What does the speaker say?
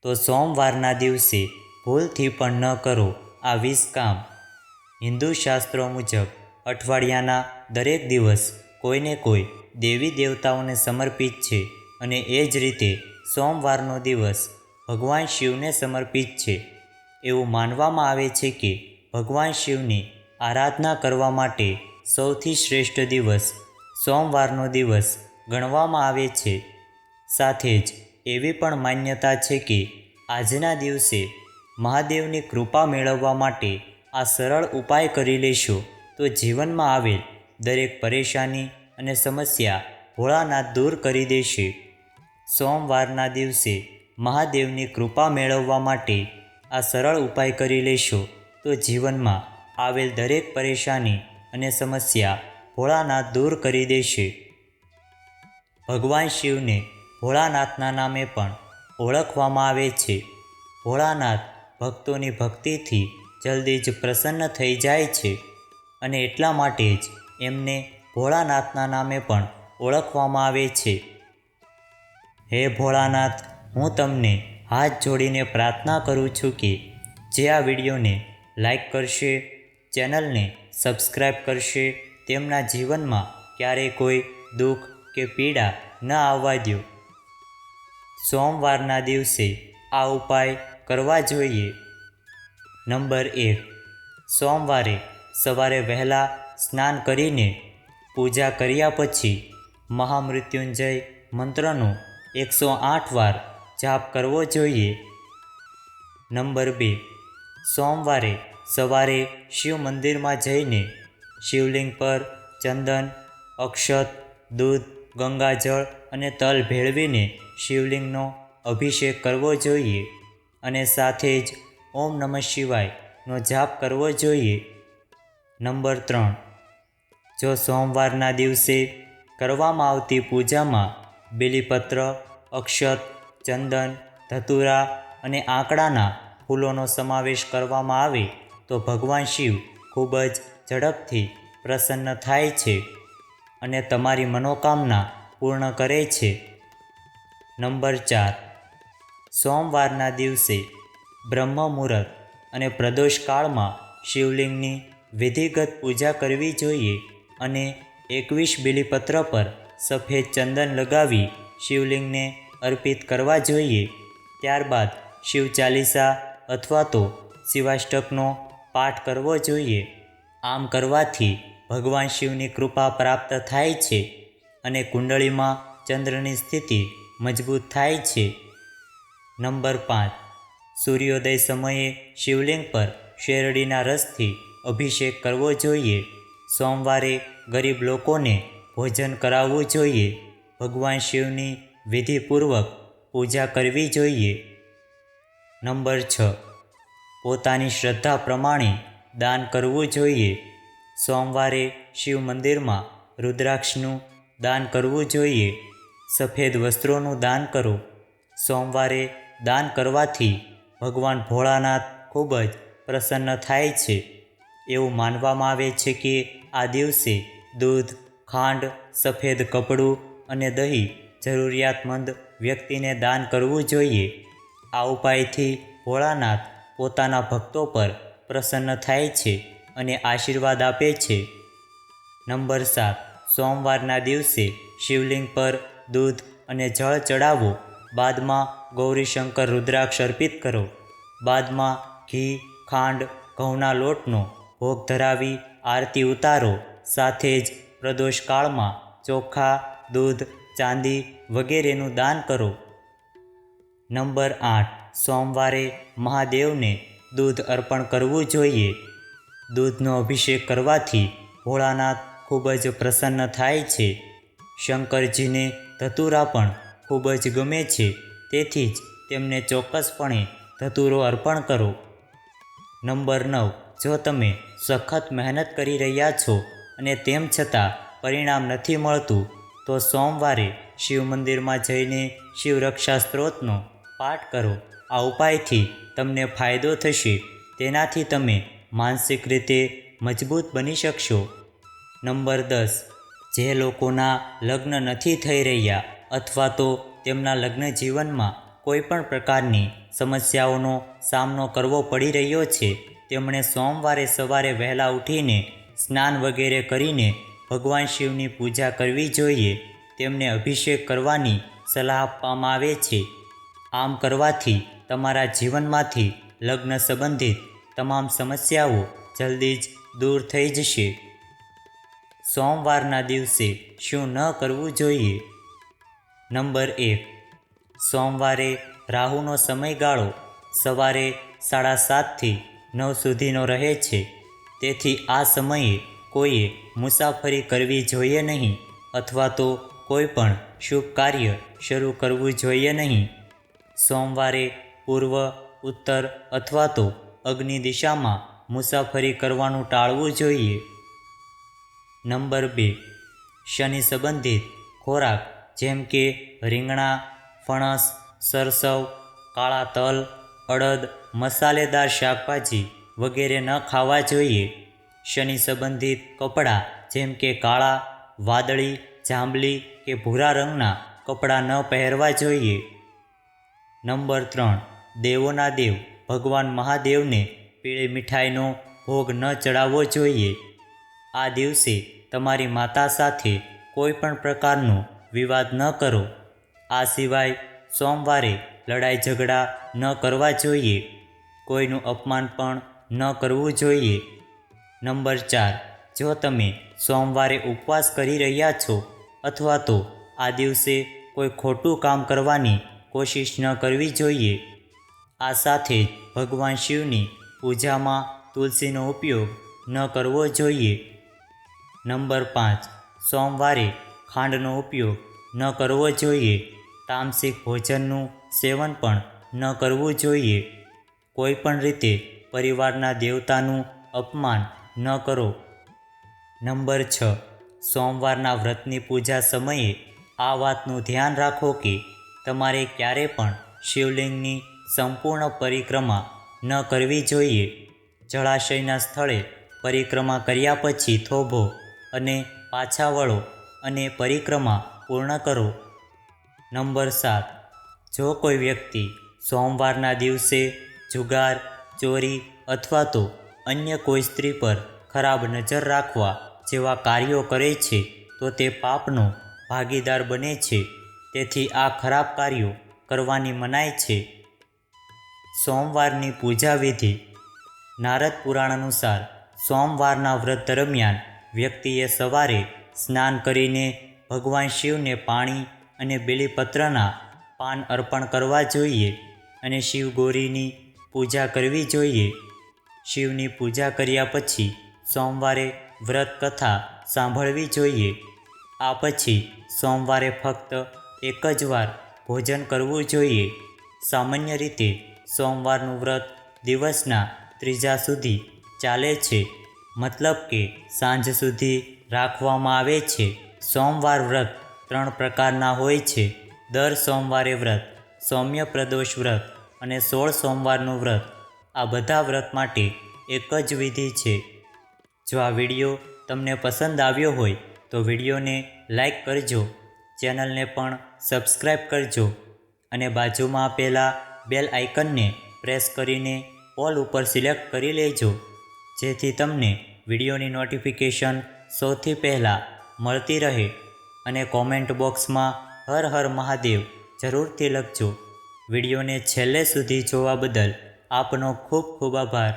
તો સોમવારના દિવસે ભૂલથી પણ ન કરો આ 20 કામ. હિન્દુ શાસ્ત્રો મુજબ અઠવાડિયાના દરેક દિવસ કોઈને કોઈ દેવી દેવતાઓને સમર્પિત છે અને એ જ રીતે સોમવારનો દિવસ ભગવાન શિવને સમર્પિત છે. એવું માનવામાં આવે છે કે ભગવાન શિવની આરાધના કરવા માટે સૌથી શ્રેષ્ઠ દિવસ સોમવારનો દિવસ ગણવામાં આવે છે. સાથે જ એવી પણ માન્યતા છે કે આજના દિવસે મહાદેવની કૃપા મેળવવા માટે આ સરળ ઉપાય કરી લેશો તો જીવનમાં આવેલ દરેક પરેશાની અને સમસ્યા ભોળાનાથ દૂર કરી દેશે. સોમવારના દિવસે મહાદેવની કૃપા મેળવવા માટે આ સરળ ઉપાય કરી લેશો તો જીવનમાં આવેલ દરેક પરેશાની અને સમસ્યા ભોળાનાથ દૂર કરી દેશે. ભગવાન શિવને ભોળાનાથના નામે પણ ઓળખવામાં આવે છે. ભોળાનાથ ભક્તોની ભક્તિથી જલ્દી જ પ્રસન્ન થઈ જાય છે અને એટલા માટે જ એમને ભોળાનાથના નામે પણ ઓળખવામાં આવે છે. હે ભોળાનાથ, હું તમને હાથ જોડીને પ્રાર્થના કરું છું કે જે આ વિડીયોને લાઈક કરશે, ચેનલને સબસ્ક્રાઈબ કરશે, તેમના જીવનમાં ક્યારેય કોઈ દુઃખ કે પીડા ન આવવા દો. સોમવારના દિવસે આ ઉપાય કરવા જોઈએ. નંબર 1. સોમવારે સવારે વહેલા સ્નાન કરીને પૂજા કર્યા પછી મહામૃત્યુંજય મંત્રનો 108 વાર જાપ કરવો જોઈએ. નંબર 2. સોમવારે સવારે શિવ મંદિરમાં જઈને શિવલિંગ પર ચંદન, અક્ષત, દૂધ, ગંગાજળ અને તલ ભેળવીને શિવલિંગનો અભિષેક કરવો જોઈએ અને સાથે જ ઓમ નમઃ શિવાયનો જાપ કરવો જોઈએ. નંબર 3. જો સોમવારના દિવસે કરવામાં આવતી પૂજામાં બીલીપત્ર, અક્ષત, ચંદન, ધતુરા અને આંકડાના ફૂલોનો સમાવેશ કરવામાં આવે તો ભગવાન શિવ ખૂબ જ ઝડપથી પ્રસન્ન થાય છે અને તમારી મનોકામના પૂર્ણ કરે છે. નંબર 4. સોમવારના દિવસે બ્રહ્મ મુહૂર્ત અને પ્રદોષ કાળમાં શિવલિંગની વિધિગત પૂજા કરવી જોઈએ અને 21 બીલીપત્ર પર સફેદ ચંદન લગાવી શિવલિંગને અર્પિત કરવા જોઈએ. ત્યારબાદ શિવ ચાલીસા અથવા તો શિવાષ્ટકનો પાઠ કરવો જોઈએ. આમ કરવાથી ભગવાન શિવની કૃપા પ્રાપ્ત થાય છે અને કુંડળીમાં ચંદ્રની સ્થિતિ મજબૂત થાય છે. નંબર 5. સૂર્યોદય સમયે શિવલિંગ પર શેરડીના રસથી અભિષેક કરવો જોઈએ. સોમવારે ગરીબ લોકોને ભોજન કરાવવું જોઈએ. ભગવાન શિવની વિધિપૂર્વક પૂજા કરવી જોઈએ. નંબર 6. પોતાની શ્રદ્ધા પ્રમાણે દાન કરવું જોઈએ. સોમવારે શિવ મંદિરમાં રુદ્રાક્ષનું દાન કરવું જોઈએ. સફેદ વસ્ત્રોનું દાન કરો. સોમવારે દાન કરવાથી ભગવાન ભોળાનાથ ખૂબ જ પ્રસન્ન થાય છે. એવું માનવામાં આવે છે કે આ દિવસે દૂધ, ખાંડ, સફેદ કપડું અને દહીં જરૂરિયાતમંદ વ્યક્તિને દાન કરવું જોઈએ. આ ઉપાયથી ભોળાનાથ પોતાના ભક્તો પર પ્રસન્ન થાય છે અને આશીર્વાદ આપે છે. નંબર 7. સોમવારના દિવસે શિવલિંગ પર દૂધ અને જળ ચડાવો. બાદમાં ગૌરીશંકર રુદ્રાક્ષ અર્પિત કરો. બાદમાં ઘી, ખાંડ, ઘઉંના લોટનો ભોગ ધરાવી આરતી ઉતારો. સાથે જ પ્રદોષ કાળમાં ચોખા, દૂધ, ચાંદી વગેરેનું દાન કરો. નંબર 8. સોમવારે મહાદેવને દૂધ અર્પણ કરવું જોઈએ. દૂધનો અભિષેક કરવાથી ભોળાનાથ ખૂબ જ પ્રસન્ન થાય છે. શંકરજીને ધતુરા પણ ખૂબ જ ગમે છે, તેથી જ તેમને ચોક્કસપણે ધતુરો અર્પણ કરો. નંબર 9. જો તમે સખત મહેનત કરી રહ્યા છો અને તેમ છતાં પરિણામ નથી મળતું તો સોમવારે શિવ મંદિરમાં જઈને શિવરક્ષા સ્ત્રોતનો પાઠ કરો. આ ઉપાયથી તમને ફાયદો થશે. તેનાથી તમે માનસિક રીતે મજબૂત બની શકશો. નંબર 10. જે લોકોના લગ્ન નથી થઈ રહ્યા અથવા તો તેમના લગ્ન જીવનમાં કોઈ પણ પ્રકારની સમસ્યાઓનો સામનો કરવો પડી રહ્યો છે તેમણે સોમવારે સવારે વહેલા ઉઠીને સ્નાન વગેરે કરીને ભગવાન શિવની પૂજા કરવી જોઈએ. તેમને અભિષેક કરવાની સલાહ આપવામાં આવે છે. આમ કરવાથી તમારા જીવનમાંથી લગ્ન સંબંધિત તમામ સમસ્યાઓ જલ્દી જ દૂર થઈ જશે. સોમવારના દિવસે શું ન કરવું જોઈએ? નંબર 1. સોમવારે રાહુનો સમયગાળો સવારે 7:30 થી 9 સુધીનો રહે છે. તેથી આ સમયે કોઈએ મુસાફરી કરવી જોઈએ નહીં અથવા તો કોઈ પણ શુભ કાર્ય શરૂ કરવું જોઈએ નહીં. સોમવારે પૂર્વ, ઉત્તર અથવા તો અગ્નિ દિશામાં મુસાફરી કરવાનું ટાળવું જોઈએ. નંબર 2. શનિ સંબંધિત ખોરાક જેમ કે રીંગણા, ફણસ, સરસવ, કાળા તલ, અડદ, મસાલેદાર શાકભાજી વગેરે ન ખાવા જોઈએ. શનિ સંબંધિત કપડાં જેમ કે કાળા, વાદળી, જાંબલી કે ભૂરા રંગના કપડાં ન પહેરવા જોઈએ. નંબર 3. દેવોના દેવ ભગવાન મહાદેવને પીળી મીઠાઈનો ભોગ ન ચડાવવો જોઈએ. આ દિવસે તમારી માતા સાથે કોઈ પણ પ્રકારનો વિવાદ ન કરો. આ સિવાય સોમવારે લડાઈ ઝઘડા ન કરવા જોઈએ. કોઈનું અપમાન પણ ન કરવું જોઈએ. નંબર 4. જો તમે સોમવારે ઉપવાસ કરી રહ્યા છો અથવા તો આ દિવસે કોઈ ખોટું કામ કરવાની કોશિશ ન કરવી જોઈએ. આ સાથે જ ભગવાન શિવની પૂજામાં તુલસીનો ઉપયોગ ન કરવો જોઈએ. નંબર 5. સોમવારે ખાંડનો ઉપયોગ ન કરવો જોઈએ. તામસિક ભોજનનું સેવન પણ ન કરવું જોઈએ. કોઈ પણ રીતે પરિવારના દેવતાનું અપમાન ન કરો. નંબર 6. સોમવારના વ્રતની પૂજા સમયે આ વાતનું ધ્યાન રાખો કે તમારે ક્યારે પણ શિવલિંગની સંપૂર્ણ પરિક્રમા ન કરવી જોઈએ. જળાશયના સ્થળે પરિક્રમા કર્યા પછી થોભો અને પાછા વળો અને પરિક્રમા પૂર્ણ કરો. નંબર 7. જો કોઈ વ્યક્તિ સોમવારના દિવસે જુગાર, ચોરી અથવા તો અન્ય કોઈ સ્ત્રી પર ખરાબ નજર રાખવા જેવા કાર્યો કરે છે તો તે પાપનો ભાગીદાર બને છે. તેથી આ ખરાબ કાર્યો કરવાની મનાઈ છે. સોમવારની પૂજા વિધિ. નારદ પુરાણ અનુસાર સોમવારના વ્રત દરમિયાન વ્યક્તિએ સવારે સ્નાન કરીને ભગવાન શિવને પાણી અને બેલીપત્રના પાન અર્પણ કરવા જોઈએ અને શિવગૌરીની પૂજા કરવી જોઈએ. શિવની પૂજા કર્યા પછી સોમવારે વ્રત કથા સાંભળવી જોઈએ. આ પછી સોમવારે ફક્ત એક જ વાર ભોજન કરવું જોઈએ. સામાન્ય રીતે સોમવારનું વ્રત દિવસના ત્રીજા સુધી ચાલે છે, મતલબ કે સાંજ સુધી રાખવામાં આવે છે. સોમવાર વ્રત 3 પ્રકારના હોય છે. દર સોમવારે વ્રત, સૌમ્ય પ્રદોષ વ્રત અને 16 સોમવારનું વ્રત. આ બધા વ્રત માટે એક જ વિધિ છે. જો આ વિડીયો તમને પસંદ આવ્યો હોય તો વિડીયોને લાઈક કરજો, ચેનલને પણ સબસ્ક્રાઈબ કરજો અને બાજુમાં આપેલા બેલ આઇકનને પ્રેસ કરીને ઓલ ઉપર સિલેક્ટ કરી લેજો, જેથી તમને વિડીયોની નોટિફિકેશન સૌથી પહેલાં મળતી રહે. અને કોમેન્ટ બોક્સમાં હર હર મહાદેવ જરૂરથી લખજો. વિડીયોને છેલ્લે સુધી જોવા બદલ આપનો ખૂબ ખૂબ આભાર.